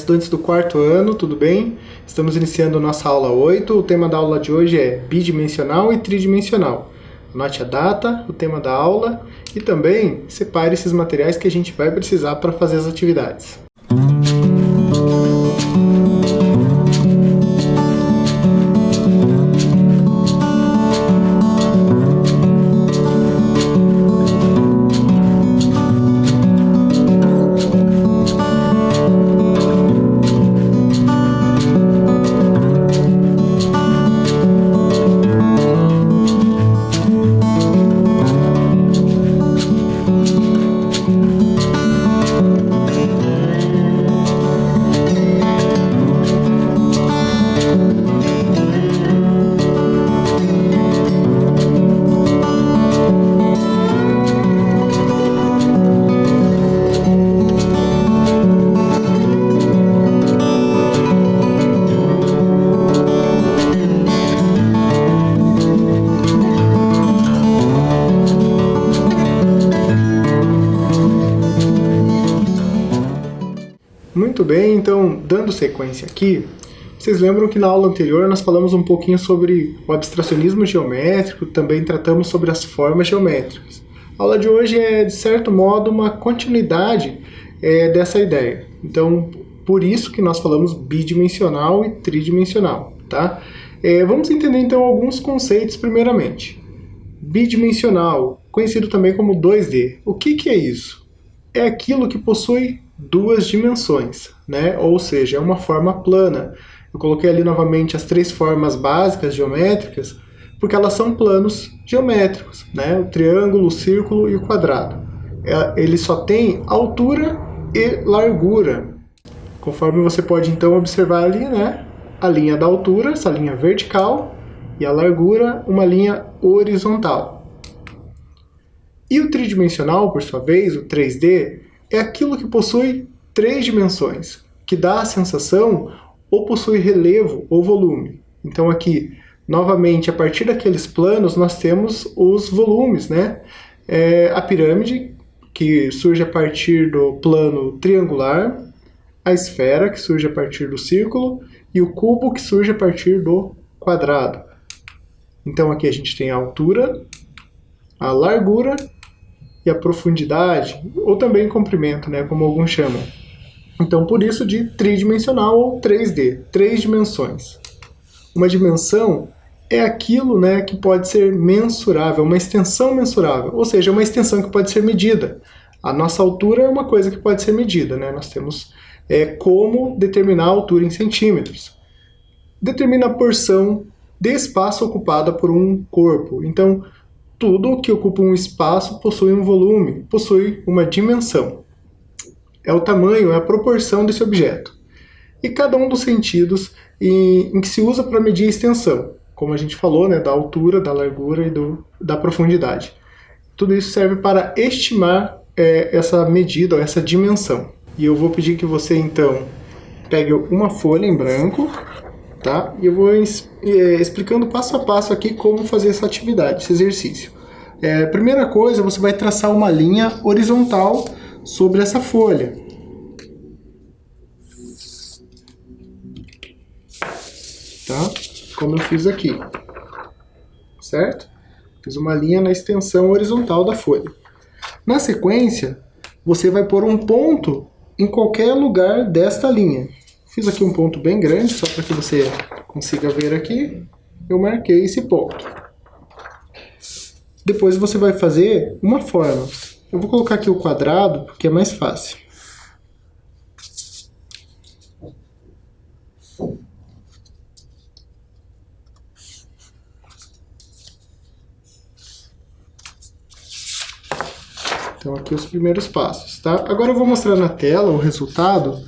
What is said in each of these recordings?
estudantes do quarto ano, tudo bem? Estamos iniciando nossa aula 8. O tema da aula de hoje é bidimensional e tridimensional. Anote a data, o tema da aula e também separe esses materiais que a gente vai precisar para fazer as atividades. Muito bem, então, dando sequência aqui, vocês lembram que na aula anterior nós falamos um pouquinho sobre o abstracionismo geométrico, também tratamos sobre as formas geométricas. A aula de hoje é, de certo modo, uma continuidade dessa ideia. Então, por isso que nós falamos bidimensional e tridimensional, tá? Vamos entender, então, alguns conceitos primeiramente. Bidimensional, conhecido também como 2D. O que é isso? É aquilo que possui duas dimensões, né? Ou seja, é uma forma plana. Eu coloquei ali novamente as três formas básicas geométricas, porque elas são planos geométricos, né? O triângulo, o círculo e o quadrado. Ele só tem altura e largura. Conforme você pode então observar ali, né? A linha da altura, essa linha vertical, e a largura, uma linha horizontal. E o tridimensional, por sua vez, o 3D, é aquilo que possui três dimensões, que dá a sensação ou possui relevo ou volume. Então aqui, novamente, a partir daqueles planos, nós temos os volumes, né? A pirâmide, que surge a partir do plano triangular, a esfera, que surge a partir do círculo, e o cubo, que surge a partir do quadrado. Então aqui a gente tem a altura, a largura e a profundidade, ou também comprimento, né, como alguns chamam. Então, por isso de tridimensional ou 3D, três dimensões. Uma dimensão é aquilo, né, que pode ser mensurável, uma extensão mensurável, ou seja, uma extensão que pode ser medida. A nossa altura é uma coisa que pode ser medida, né? Nós temos como determinar a altura em centímetros. Determina a porção de espaço ocupada por um corpo. Então, tudo que ocupa um espaço possui um volume, possui uma dimensão. É o tamanho, é a proporção desse objeto. E cada um dos sentidos em que se usa para medir a extensão, como a gente falou, né, da altura, da largura e da profundidade. Tudo isso serve para estimar essa medida, ou essa dimensão. E eu vou pedir que você, então, pegue uma folha em branco, tá? E eu vou explicando passo a passo aqui como fazer essa atividade, esse exercício. Primeira coisa, você vai traçar uma linha horizontal sobre essa folha. Tá? Como eu fiz aqui. Certo? Fiz uma linha na extensão horizontal da folha. Na sequência, você vai pôr um ponto em qualquer lugar desta linha. Fiz aqui um ponto bem grande, só para que você consiga ver aqui. Eu marquei esse ponto. Depois você vai fazer uma forma. Eu vou colocar aqui o quadrado, porque é mais fácil. Então aqui os primeiros passos, tá? Agora eu vou mostrar na tela o resultado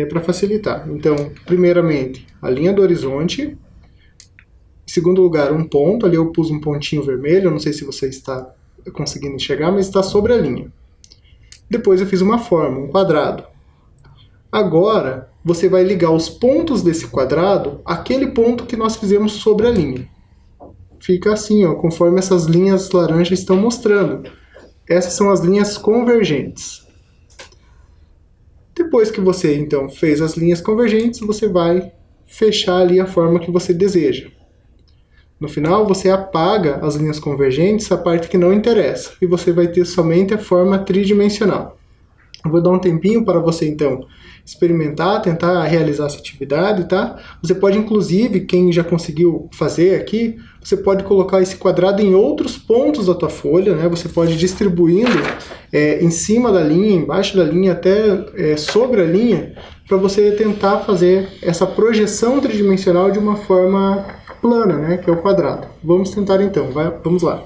para facilitar. Então, primeiramente, a linha do horizonte. Em segundo lugar, um ponto. Ali eu pus um pontinho vermelho, eu não sei se você está conseguindo enxergar, mas está sobre a linha. Depois eu fiz uma forma, um quadrado. Agora, você vai ligar os pontos desse quadrado àquele ponto que nós fizemos sobre a linha. Fica assim, ó, conforme essas linhas laranjas estão mostrando. Essas são as linhas convergentes. Depois que você, então, fez as linhas convergentes, você vai fechar ali a forma que você deseja. No final, você apaga as linhas convergentes, a parte que não interessa, e você vai ter somente a forma tridimensional. Eu vou dar um tempinho para você, então, experimentar, tentar realizar essa atividade, tá? Você pode, inclusive, quem já conseguiu fazer aqui, você pode colocar esse quadrado em outros pontos da tua folha, né? Você pode ir distribuindo em cima da linha, embaixo da linha, até sobre a linha, para você tentar fazer essa projeção tridimensional de uma forma plana, né? Que é o quadrado. Vamos tentar, então. Vamos lá.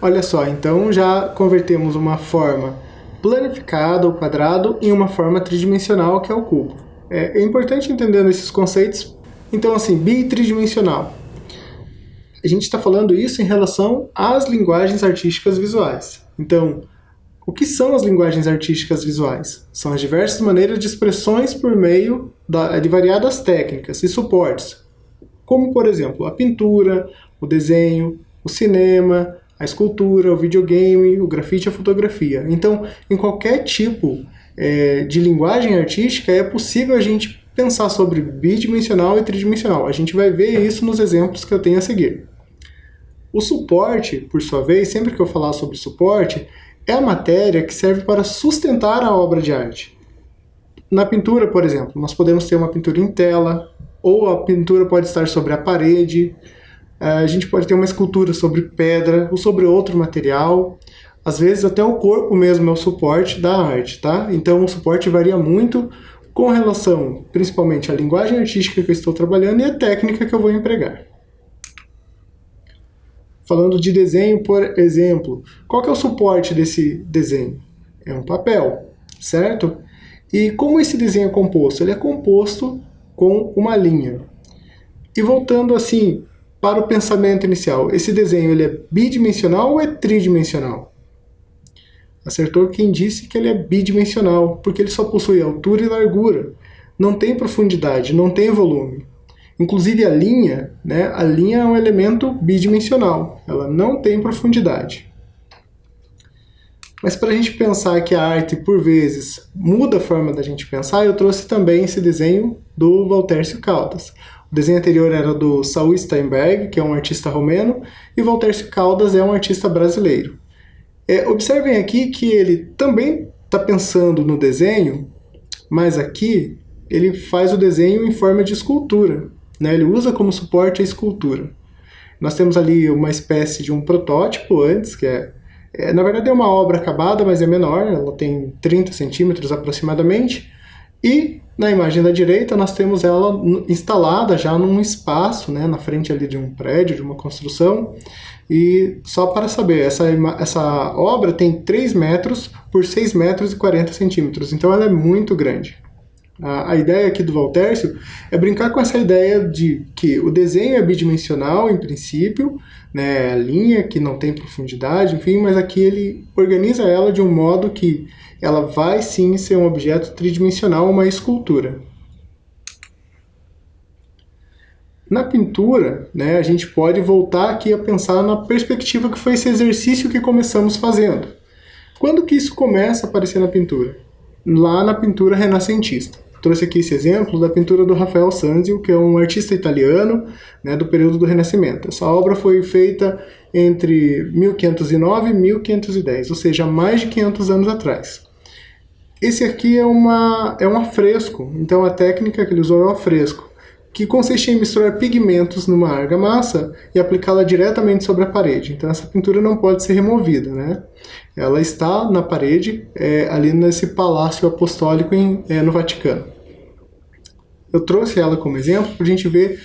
Olha só, então já convertemos uma forma planificada, o quadrado, em uma forma tridimensional, que é o cubo. É importante entender esses conceitos. Então, assim, bi e tridimensional. A gente está falando isso em relação às linguagens artísticas visuais. Então, o que são as linguagens artísticas visuais? São as diversas maneiras de expressões por meio de variadas técnicas e suportes, como, por exemplo, a pintura, o desenho, o cinema, a escultura, o videogame, o grafite e a fotografia. Então, em qualquer tipo de linguagem artística, é possível a gente pensar sobre bidimensional e tridimensional. A gente vai ver isso nos exemplos que eu tenho a seguir. O suporte, por sua vez, sempre que eu falar sobre suporte, é a matéria que serve para sustentar a obra de arte. Na pintura, por exemplo, nós podemos ter uma pintura em tela, ou a pintura pode estar sobre a parede, a gente pode ter uma escultura sobre pedra ou sobre outro material. Às vezes até o corpo mesmo é o suporte da arte, tá? Então o suporte varia muito com relação, principalmente, à linguagem artística que eu estou trabalhando e à técnica que eu vou empregar. Falando de desenho, por exemplo, qual que é o suporte desse desenho? É um papel, certo? E como esse desenho é composto? Ele é composto com uma linha. E voltando assim para o pensamento inicial, esse desenho ele é bidimensional ou é tridimensional? Acertou quem disse que ele é bidimensional, porque ele só possui altura e largura. Não tem profundidade, não tem volume. Inclusive a linha, né? A linha é um elemento bidimensional, ela não tem profundidade. Mas para a gente pensar que a arte, por vezes, muda a forma da gente pensar, eu trouxe também esse desenho do Valtércio Caldas. O desenho anterior era do Saul Steinberg, que é um artista romeno, e Valtércio Caldas é um artista brasileiro. Observem aqui que ele também está pensando no desenho, mas aqui ele faz o desenho em forma de escultura. Ele usa como suporte a escultura. Nós temos ali uma espécie de um protótipo antes, que na verdade é uma obra acabada, mas é menor, ela tem 30 centímetros aproximadamente, e na imagem da direita nós temos ela instalada já num espaço, na frente ali de um prédio, de uma construção, e só para saber, essa obra tem 3 metros por 6 metros e 40 centímetros, então ela é muito grande. A ideia aqui do Valtércio é brincar com essa ideia de que o desenho é bidimensional, em princípio, a linha que não tem profundidade, enfim, mas aqui ele organiza ela de um modo que ela vai sim ser um objeto tridimensional, uma escultura. Na pintura, a gente pode voltar aqui a pensar na perspectiva que foi esse exercício que começamos fazendo. Quando que isso começa a aparecer na pintura? Lá na pintura renascentista. Trouxe aqui esse exemplo da pintura do Rafael Sanzio, que é um artista italiano do período do Renascimento. Essa obra foi feita entre 1509 e 1510, ou seja, mais de 500 anos atrás. Esse aqui é um afresco, então a técnica que ele usou é o afresco, que consiste em misturar pigmentos numa argamassa e aplicá-la diretamente sobre a parede. Então essa pintura não pode ser removida, Ela está na parede, ali nesse palácio apostólico no Vaticano. Eu trouxe ela como exemplo para a gente ver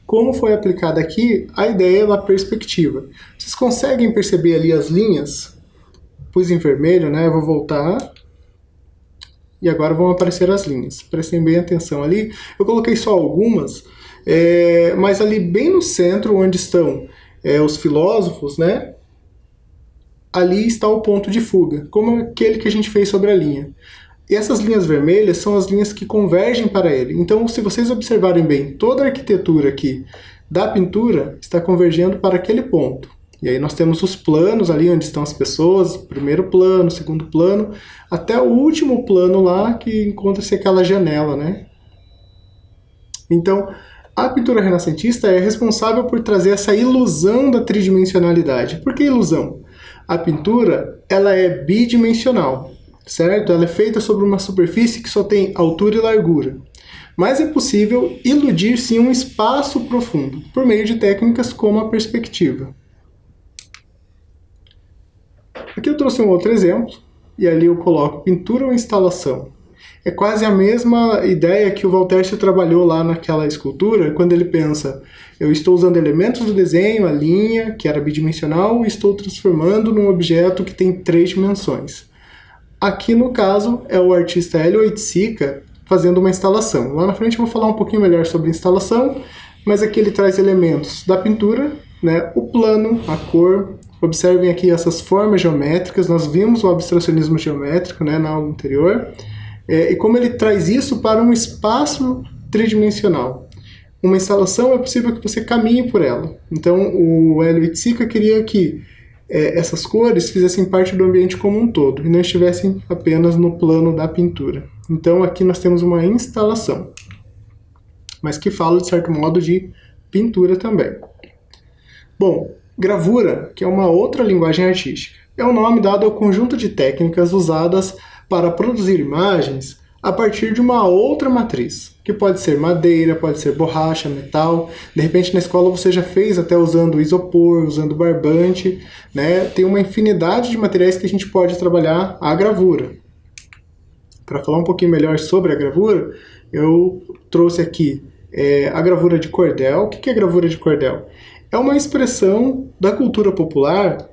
como foi aplicada aqui a ideia da perspectiva. Vocês conseguem perceber ali as linhas? Pus em vermelho, eu vou voltar. E agora vão aparecer as linhas. Prestem bem atenção ali. Eu coloquei só algumas, mas ali bem no centro, onde estão os filósofos, ali está o ponto de fuga, como aquele que a gente fez sobre a linha. E essas linhas vermelhas são as linhas que convergem para ele. Então, se vocês observarem bem, toda a arquitetura aqui da pintura está convergendo para aquele ponto. E aí nós temos os planos ali onde estão as pessoas, primeiro plano, segundo plano, até o último plano lá que encontra-se aquela janela, Então, a pintura renascentista é responsável por trazer essa ilusão da tridimensionalidade. Por que ilusão? A pintura, ela é bidimensional, certo? Ela é feita sobre uma superfície que só tem altura e largura. Mas é possível iludir sim um espaço profundo, por meio de técnicas como a perspectiva. Aqui eu trouxe um outro exemplo, e ali eu coloco pintura ou instalação. é quase a mesma ideia que o Valtércio trabalhou lá naquela escultura, quando ele pensa, eu estou usando elementos do desenho, a linha, que era bidimensional, e estou transformando num objeto que tem 3 dimensões. Aqui, no caso, é o artista Hélio Oiticica fazendo uma instalação. Lá na frente eu vou falar um pouquinho melhor sobre instalação, mas aqui ele traz elementos da pintura, né, o plano, a cor. Observem aqui essas formas geométricas, nós vimos o abstracionismo geométrico, né, na aula anterior, e como ele traz isso para um espaço tridimensional. Uma instalação é possível que você caminhe por ela. Então o Hélio Oiticica queria que essas cores fizessem parte do ambiente como um todo, e não estivessem apenas no plano da pintura. Então aqui nós temos uma instalação, mas que fala, de certo modo, de pintura também. Bom, gravura, que é uma outra linguagem artística, é o nome dado ao conjunto de técnicas usadas para produzir imagens a partir de uma outra matriz, que pode ser madeira, pode ser borracha, metal. De repente na escola você já fez até usando isopor, usando barbante, né? Tem uma infinidade de materiais que a gente pode trabalhar a gravura. Para falar um pouquinho melhor sobre a gravura, eu trouxe aqui a gravura de cordel. O que é gravura de cordel? É uma expressão da cultura popular,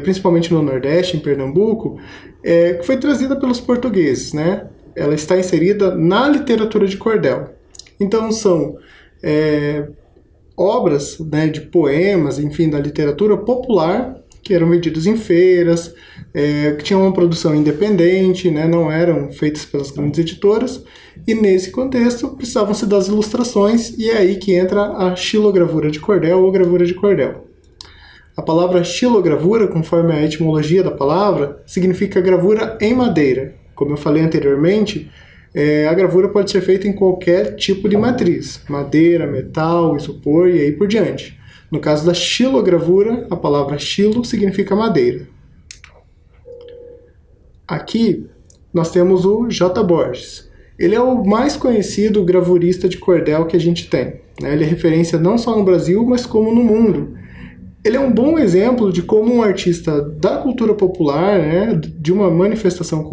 principalmente no Nordeste, em Pernambuco, que foi trazida pelos portugueses, né? Ela está inserida na literatura de cordel. Então são obras, né, de poemas, enfim, da literatura popular, que eram vendidos em feiras, que tinham uma produção independente, né, não eram feitas pelas grandes editoras, e nesse contexto precisavam-se das ilustrações, e é aí que entra a xilogravura de cordel ou gravura de cordel. A palavra xilogravura, conforme a etimologia da palavra, significa gravura em madeira. Como eu falei anteriormente, a gravura pode ser feita em qualquer tipo de matriz, madeira, metal, isopor e aí por diante. No caso da xilogravura, a palavra xilo significa madeira. Aqui nós temos o J. Borges. Ele é o mais conhecido gravurista de cordel que a gente tem, né? Ele é referência não só no Brasil, mas como no mundo. Ele é um bom exemplo de como um artista da cultura popular, né, de uma manifestação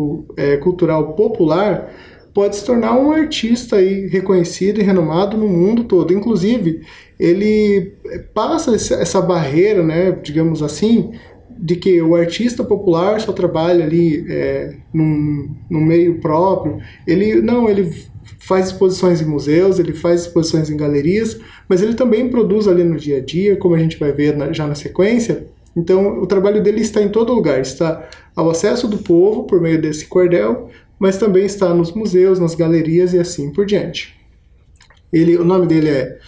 cultural popular, pode se tornar um artista aí reconhecido e renomado no mundo todo. Inclusive, ele passa essa barreira, né, digamos assim, de que o artista popular só trabalha ali num meio próprio. Ele faz exposições em museus, ele faz exposições em galerias, mas ele também produz ali no dia a dia, como a gente vai ver já na sequência. Então o trabalho dele está em todo lugar, está ao acesso do povo por meio desse cordel, mas também está nos museus, nas galerias e assim por diante. O nome dele é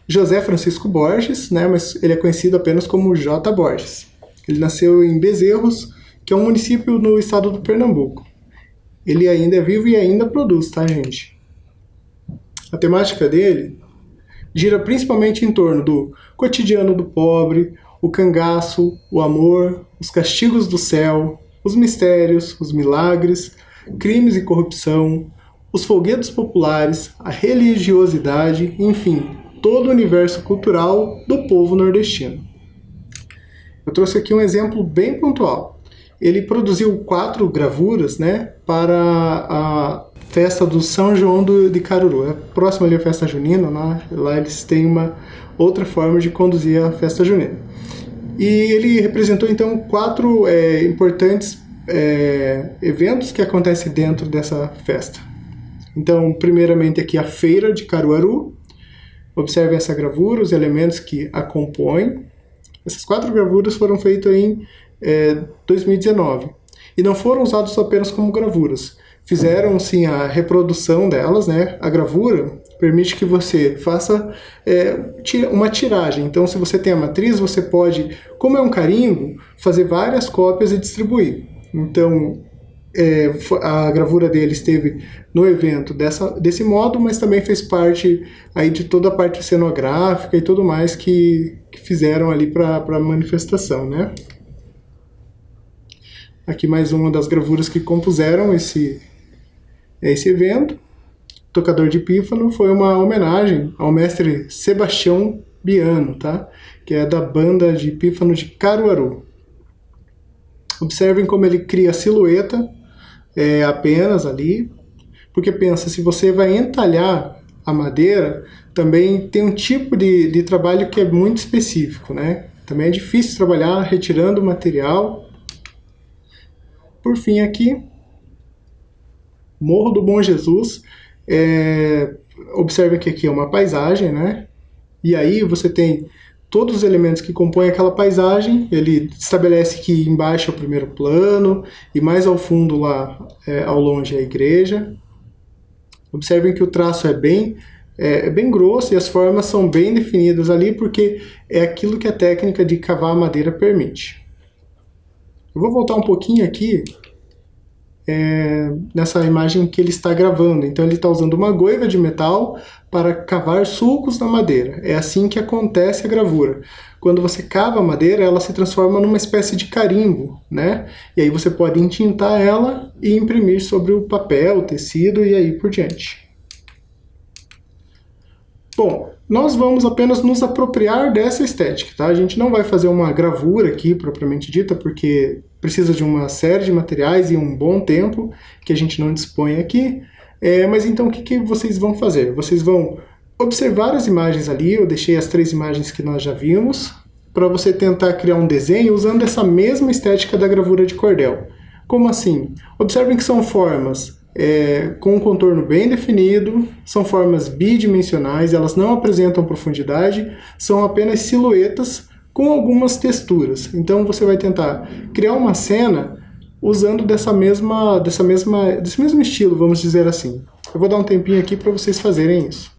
José Francisco Borges, né, mas ele é conhecido apenas como J. Borges. Ele nasceu em Bezerros, que é um município no estado do Pernambuco. Ele ainda é vivo e ainda produz, tá, gente? A temática dele gira principalmente em torno do cotidiano do pobre, o cangaço, o amor, os castigos do céu, os mistérios, os milagres, crimes e corrupção, os folguedos populares, a religiosidade, enfim, todo o universo cultural do povo nordestino. Eu trouxe aqui um exemplo bem pontual. Ele produziu 4 gravuras, né, para a festa do São João de Caruru. É próximo ali à festa junina, né? Lá eles têm uma outra forma de conduzir a festa junina. E ele representou então 4 importantes eventos que acontecem dentro dessa festa. Então, primeiramente aqui a Feira de Caruaru. Observe essa gravura, os elementos que a compõem. Essas 4 gravuras foram feitas em 2019. E não foram usadas apenas como gravuras. Fizeram, sim, a reprodução delas, né? A gravura permite que você faça uma tiragem. Então, se você tem a matriz, você pode, como é um carimbo, fazer várias cópias e distribuir. Então, a gravura dele esteve no evento desse modo, mas também fez parte aí de toda a parte cenográfica e tudo mais que fizeram ali para a manifestação, né? Aqui mais uma das gravuras que compuseram esse evento. Tocador de pífano foi uma homenagem ao mestre Sebastião Biano, tá? Que é da banda de pífano de Caruaru. Observem como ele cria a silhueta apenas ali, Porque pensa, se você vai entalhar a madeira, também tem um tipo de trabalho que é muito específico, né? Também é difícil trabalhar retirando o material. Por fim aqui, Morro do Bom Jesus. Observe que aqui é uma paisagem, né? E aí você tem todos os elementos que compõem aquela paisagem. Ele estabelece que embaixo é o primeiro plano e mais ao fundo lá, ao longe, é a igreja. Observem que o traço é bem grosso e as formas são bem definidas ali, porque é aquilo que a técnica de cavar a madeira permite. Eu vou voltar um pouquinho aqui nessa imagem que ele está gravando. Então ele está usando uma goiva de metal para cavar sulcos na madeira. É assim que acontece a gravura. Quando você cava a madeira, ela se transforma numa espécie de carimbo, né? E aí você pode entintar ela e imprimir sobre o papel, o tecido e aí por diante. Bom, nós vamos apenas nos apropriar dessa estética, tá? A gente não vai fazer uma gravura aqui, propriamente dita, porque precisa de uma série de materiais e um bom tempo que a gente não dispõe aqui. Mas então o que vocês vão fazer? Vocês vão observar as imagens ali, eu deixei as 3 imagens que nós já vimos, para você tentar criar um desenho usando essa mesma estética da gravura de cordel. Como assim? Observem que são formas com um contorno bem definido, são formas bidimensionais, elas não apresentam profundidade, são apenas silhuetas com algumas texturas. Então você vai tentar criar uma cena usando desse mesmo estilo, vamos dizer assim. Eu vou dar um tempinho aqui para vocês fazerem isso.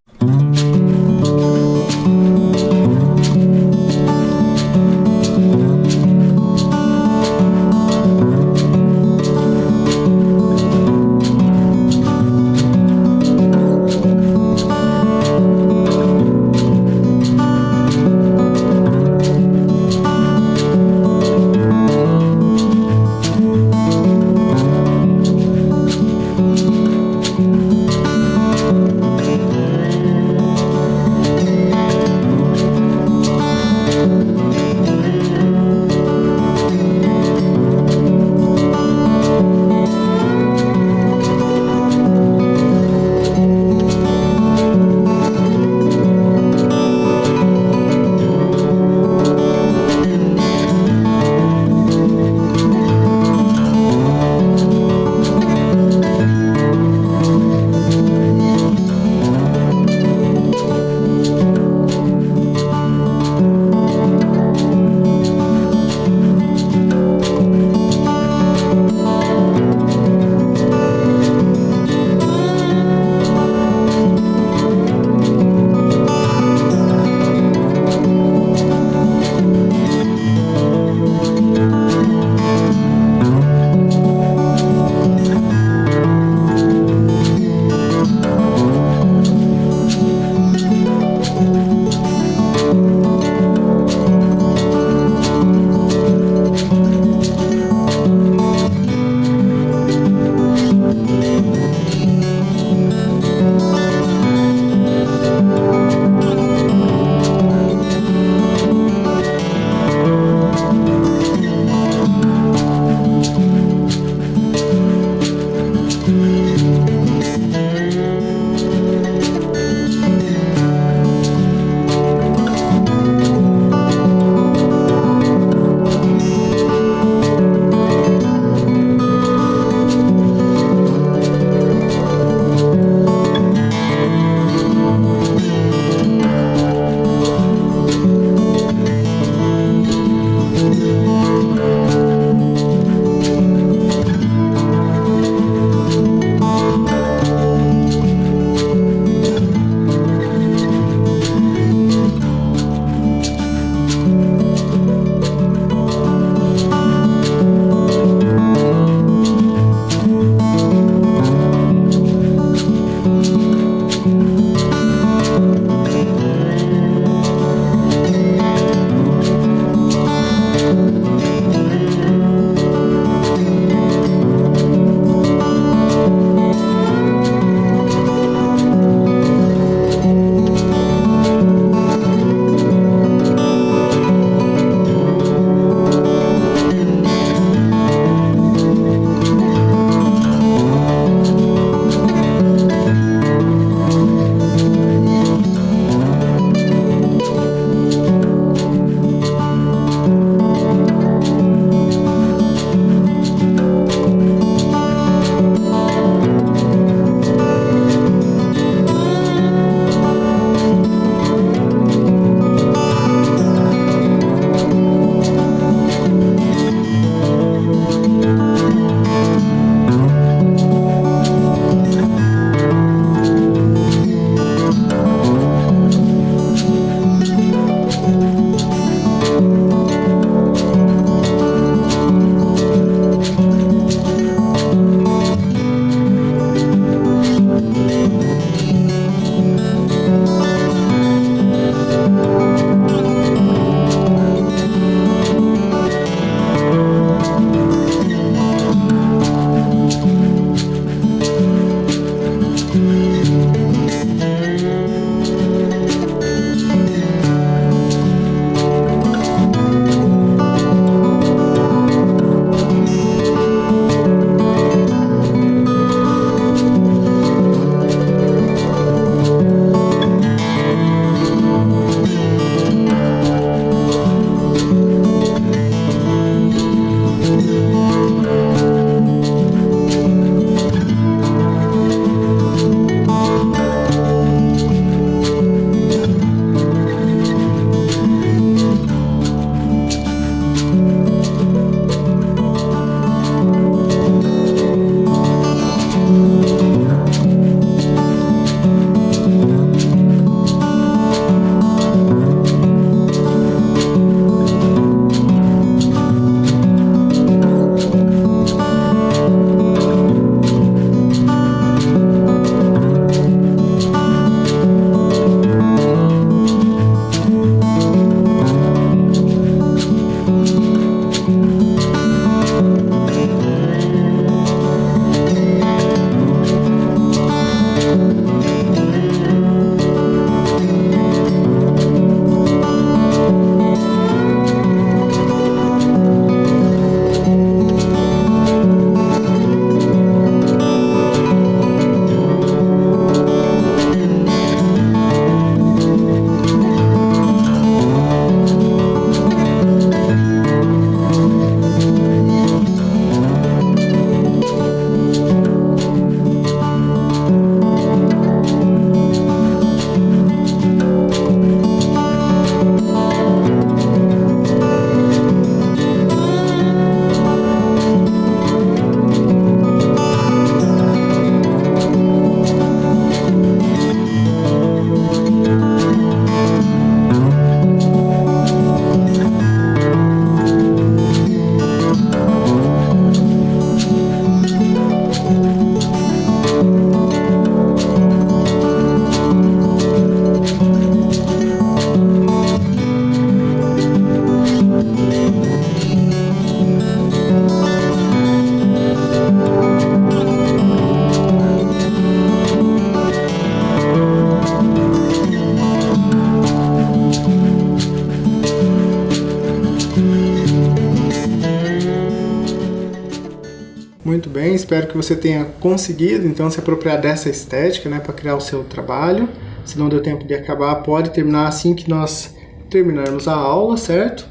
Muito bem, espero que você tenha conseguido então se apropriar dessa estética, né, para criar o seu trabalho. Se não deu tempo de acabar, pode terminar assim que nós terminarmos a aula, certo?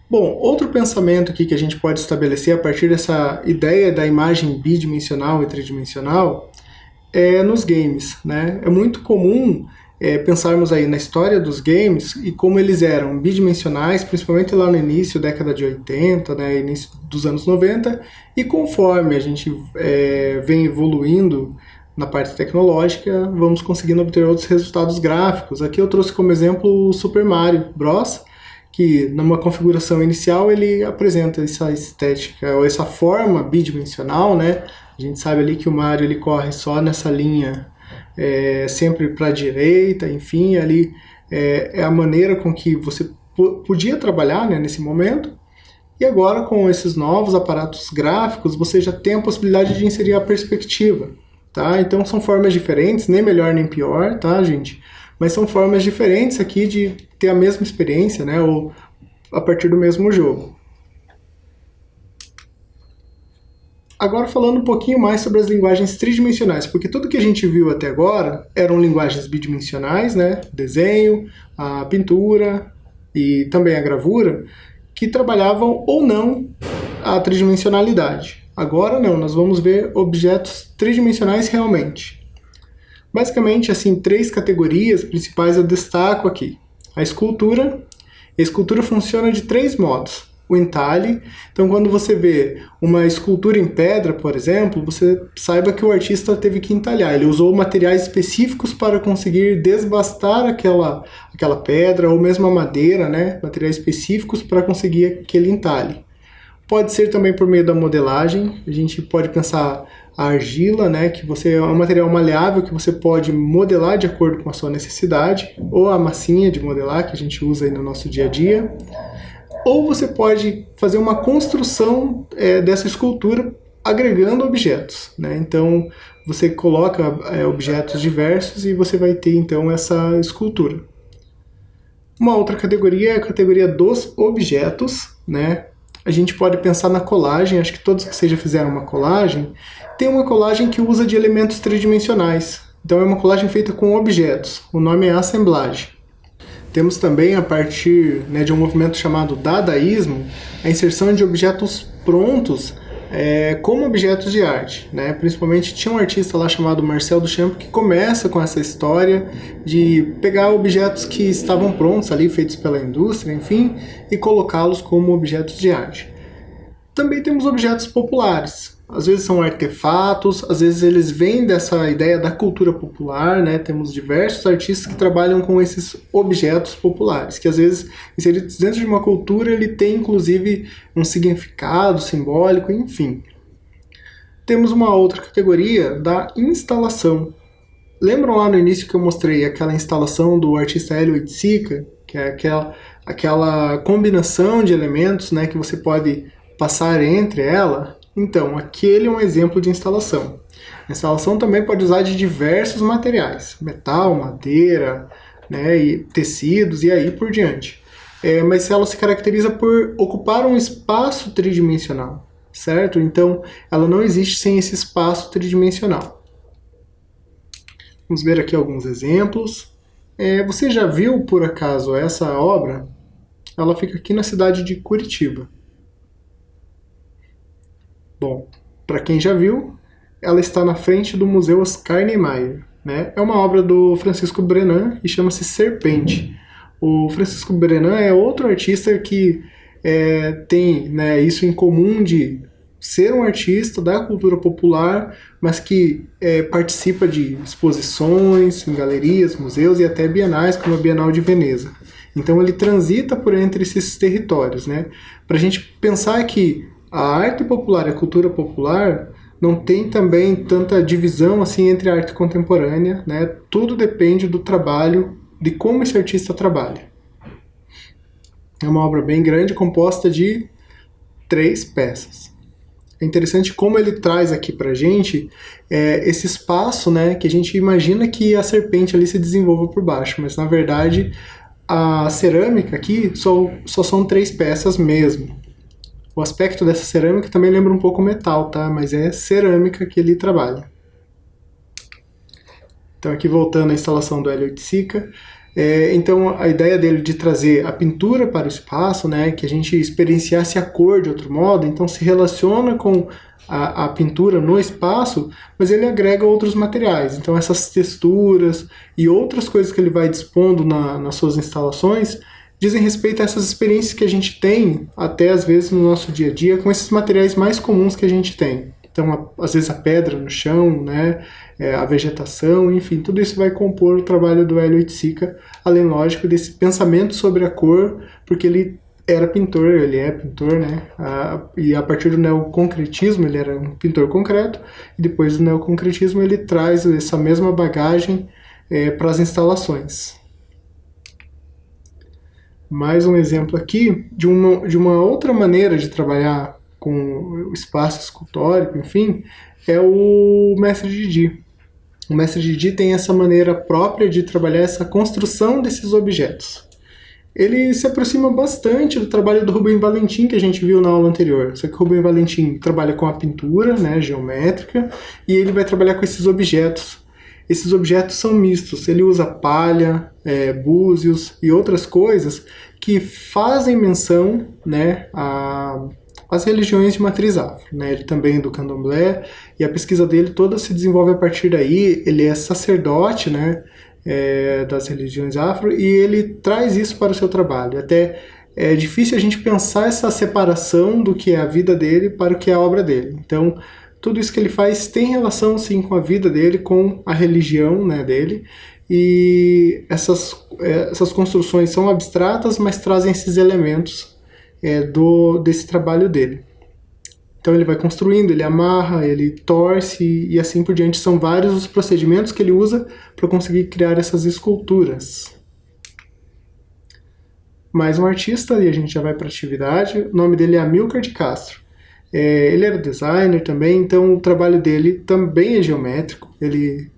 Bom, outro pensamento aqui que a gente pode estabelecer a partir dessa ideia da imagem bidimensional e tridimensional é nos games, né? É muito comum pensarmos aí na história dos games e como eles eram bidimensionais, principalmente lá no início, década de 80, né, início dos anos 90, e conforme a gente vem evoluindo na parte tecnológica, vamos conseguindo obter outros resultados gráficos. Aqui eu trouxe como exemplo o Super Mario Bros., que numa configuração inicial ele apresenta essa estética, ou essa forma bidimensional, né? A gente sabe ali que o Mario ele corre só nessa linha sempre para a direita, enfim, ali é a maneira com que você podia trabalhar, né, nesse momento. E agora, com esses novos aparatos gráficos, você já tem a possibilidade de inserir a perspectiva, tá? Então são formas diferentes, nem melhor nem pior, tá, gente? Mas são formas diferentes aqui de ter a mesma experiência, né, ou a partir do mesmo jogo. Agora falando um pouquinho mais sobre as linguagens tridimensionais, porque tudo que a gente viu até agora eram linguagens bidimensionais, né? Desenho, a pintura e também a gravura, que trabalhavam ou não a tridimensionalidade. Agora não, nós vamos ver objetos tridimensionais realmente. Basicamente, assim, 3 categorias principais eu destaco aqui. A escultura funciona de 3 modos. O entalhe, então quando você vê uma escultura em pedra, por exemplo, você saiba que o artista teve que entalhar, ele usou materiais específicos para conseguir desbastar aquela pedra, ou mesmo a madeira, né? Materiais específicos para conseguir aquele entalhe. Pode ser também por meio da modelagem, a gente pode pensar a argila, né? Que é um material maleável que você pode modelar de acordo com a sua necessidade, ou a massinha de modelar que a gente usa aí no nosso dia a dia. Ou você pode fazer uma construção dessa escultura agregando objetos, né? Então você coloca objetos diversos e você vai ter então essa escultura. Uma outra categoria é a categoria dos objetos, né? A gente pode pensar na colagem, acho que todos que vocês já fizeram uma colagem, tem uma colagem que usa de elementos tridimensionais. Então é uma colagem feita com objetos, o nome é assemblagem. Temos também, a partir de um movimento chamado dadaísmo, a inserção de objetos prontos como objetos de arte, né? Principalmente tinha um artista lá chamado Marcel Duchamp que começa com essa história de pegar objetos que estavam prontos ali, feitos pela indústria, enfim, e colocá-los como objetos de arte. Também temos objetos populares. Às vezes são artefatos, às vezes eles vêm dessa ideia da cultura popular, né? Temos diversos artistas que trabalham com esses objetos populares, que às vezes, inseridos dentro de uma cultura, ele tem inclusive um significado simbólico, enfim. Temos uma outra categoria da instalação. Lembram lá no início que eu mostrei aquela instalação do artista Hélio Oiticica, que é aquela combinação de elementos, né, que você pode passar entre ela? Então, aquele é um exemplo de instalação. A instalação também pode usar de diversos materiais, metal, madeira, né, e tecidos e aí por diante. Mas ela se caracteriza por ocupar um espaço tridimensional, certo? Então, ela não existe sem esse espaço tridimensional. Vamos ver aqui alguns exemplos. Você já viu, por acaso, essa obra? Ela fica aqui na cidade de Curitiba. Bom, para quem já viu, ela está na frente do Museu Oscar Niemeyer, né? É uma obra do Francisco Brenan e chama-se Serpente. O Francisco Brenan é outro artista que tem, né, isso em comum de ser um artista da cultura popular, mas que participa de exposições em galerias, museus e até bienais, como a Bienal de Veneza. Então ele transita por entre esses territórios, né? Para a gente pensar que a arte popular e a cultura popular não tem também tanta divisão assim entre a arte contemporânea, né? Tudo depende do trabalho, de como esse artista trabalha. É uma obra bem grande, composta de 3 peças. É interessante como ele traz aqui pra gente esse espaço, né, que a gente imagina que a serpente ali se desenvolva por baixo, mas na verdade a cerâmica aqui só são 3 peças mesmo. O aspecto dessa cerâmica também lembra um pouco metal, tá? Mas é cerâmica que ele trabalha. Então aqui voltando à instalação do Hélio Oiticica, então a ideia dele de trazer a pintura para o espaço, né, que a gente experienciasse a cor de outro modo, então se relaciona com a pintura no espaço, mas ele agrega outros materiais. Então essas texturas e outras coisas que ele vai dispondo nas suas instalações dizem respeito a essas experiências que a gente tem, até às vezes no nosso dia a dia, com esses materiais mais comuns que a gente tem. Então, às vezes a pedra no chão, né, a vegetação, enfim, tudo isso vai compor o trabalho do Hélio Oiticica, além, lógico, desse pensamento sobre a cor, porque ele era pintor, ele é pintor, né, e a partir do neoconcretismo ele era um pintor concreto, e depois do neoconcretismo ele traz essa mesma bagagem para as instalações. Mais um exemplo aqui de uma outra maneira de trabalhar com o espaço escultórico, enfim, é o mestre Didi. O mestre Didi tem essa maneira própria de trabalhar essa construção desses objetos. Ele se aproxima bastante do trabalho do Rubem Valentim, que a gente viu na aula anterior. Só que o Rubem Valentim trabalha com a pintura, né, geométrica, e ele vai trabalhar com esses objetos. Esses objetos são mistos. Ele usa palha, búzios e outras coisas que fazem menção, né, as religiões de matriz afro, né? Ele também é do candomblé, e a pesquisa dele toda se desenvolve a partir daí. Ele é sacerdote, né, das religiões afro, e ele traz isso para o seu trabalho. Até é difícil a gente pensar essa separação do que é a vida dele para o que é a obra dele. Então, tudo isso que ele faz tem relação, sim, com a vida dele, com a religião, né, dele, e essas construções são abstratas, mas trazem esses elementos desse trabalho dele. Então ele vai construindo, ele amarra, ele torce e assim por diante. São vários os procedimentos que ele usa para conseguir criar essas esculturas. Mais um artista, e a gente já vai para a atividade. O nome dele é Amilcar de Castro. Ele era designer também, então o trabalho dele também é geométrico. Ele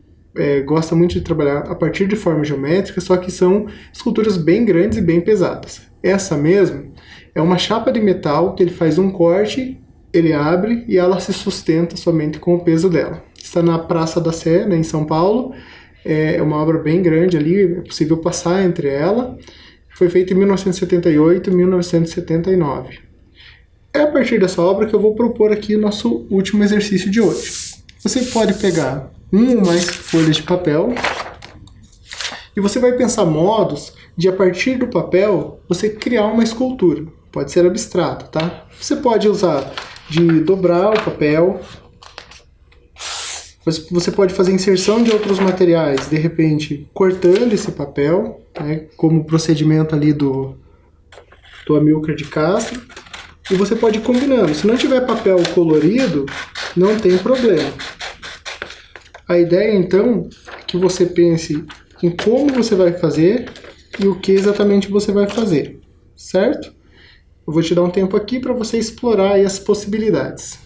gosta muito de trabalhar a partir de formas geométricas, só que são esculturas bem grandes e bem pesadas. Essa mesmo é uma chapa de metal que ele faz um corte, ele abre e ela se sustenta somente com o peso dela. Está na Praça da Sé, né, em São Paulo. É uma obra bem grande ali, é possível passar entre ela. Foi feita em 1978 e 1979. É a partir dessa obra que eu vou propor aqui o nosso último exercício de hoje. Você pode pegar um ou mais folhas de papel e você vai pensar modos de, a partir do papel, você criar uma escultura. Pode ser abstrato, tá? Você pode usar de dobrar o papel, você pode fazer inserção de outros materiais, de repente cortando esse papel, né, como o procedimento ali do Amilcar de Castro, e você pode ir combinando. Se não tiver papel colorido, não tem problema. A ideia, então, é que você pense em como você vai fazer e o que exatamente você vai fazer, certo? Eu vou te dar um tempo aqui para você explorar aí as possibilidades.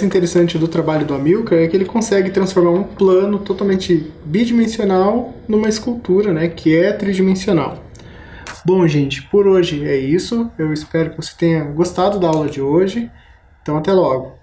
mais interessante do trabalho do Amilcar é que ele consegue transformar um plano totalmente bidimensional numa escultura, né, que é tridimensional. Bom, gente, por hoje é isso. Eu espero que você tenha gostado da aula de hoje. Então, até logo!